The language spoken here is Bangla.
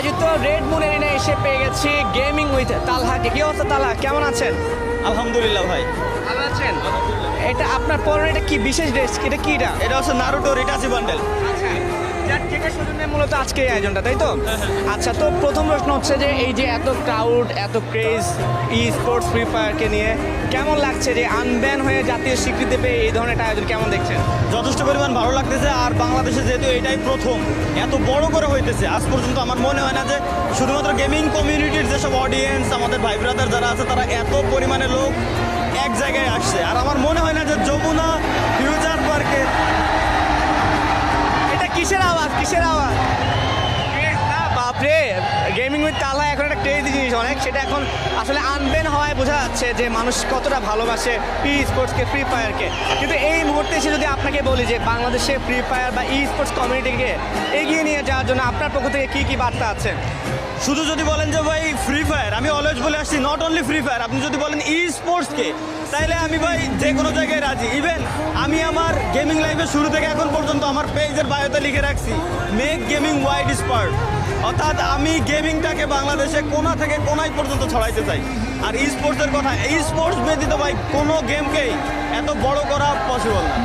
আয়োজিত রেড মুন এরিনা এসে পেয়ে গেছি গেমিং উইথ তালহাকে। কি অবস্থা তালহা, কেমন আছেন? আলহামদুলিল্লাহ ভাই। ভালো আছেন? এটা আপনার পরনে এটা কি বিশেষ ড্রেস? এটা কি এটা? এটা হচ্ছে নারুটো রিটাচি বান্ডেল। আচ্ছা, যেটা সৌজন্যে মূলত আজকে এই আয়োজনটা, তাই তো? আচ্ছা, তো প্রথম প্রশ্ন হচ্ছে যে এই যে এত ক্রাউড, এত ক্রেজ ই স্পোর্টস ফ্রি ফায়ারকে নিয়ে কেমন লাগছে যে আনব্যান হয়ে জাতীয় স্বীকৃতি পেয়ে এই ধরনের একটা আয়োজন কেমন দেখছেন? যথেষ্ট পরিমাণ ভালো লাগতেছে। আর বাংলাদেশে যেহেতু এটাই প্রথম এত বড় করে হইতেছে, আজ পর্যন্ত আমার মনে হয় না যে শুধুমাত্র গেমিং কমিউনিটির যেসব অডিয়েন্স, আমাদের ভাই ব্রাদার যারা আছে, তারা এত পরিমাণে লোক এক জায়গায় আসছে। আর আমার মনে হয় না যে যমুনা ফিউচার পার্কে এটা কিসের আওয়াজ, কিসের আওয়াজ? না বাপরে, গেমিং উইথ তালহা এখন একটা ক্রেজি জিনিস অনেক, সেটা এখন আসলে আনবেন হওয়ায় বোঝা যাচ্ছে যে মানুষ কতটা ভালোবাসে ই স্পোর্টসকে, ফ্রি ফায়ারকে। কিন্তু এই মুহূর্তে এসে যদি আপনাকে বলি যে বাংলাদেশে ফ্রি ফায়ার বা ই স্পোর্টস কমিউনিটিকে এগিয়ে নিয়ে যাওয়ার জন্য আপনার পক্ষ থেকে কী কী বার্তা আছে? শুধু যদি বলেন যে ভাই ফ্রি ফায়ার, আমি অলওয়েজ বলে আসছি নট অনলি ফ্রি ফায়ার, আপনি যদি বলেন ই স্পোর্টসকে, তাইলে আমি ভাই যে কোনো জায়গায় রাজি। ইভেন আমি আমার গেমিং লাইফের শুরু থেকে এখন পর্যন্ত আমার পেজের বায়োতে লিখে রাখছি মেক গেমিং ওয়াইড স্পার্ট, অর্থাৎ আমি গেমিংটাকে বাংলাদেশে কোনা থেকে কোনায় পর্যন্ত ছড়াইতে চাই। আর ই স্পোর্টসের কথা, এই স্পোর্টস ব্যতীত ভাই কোনো গেমকেই এত বড় করা পসিবল না।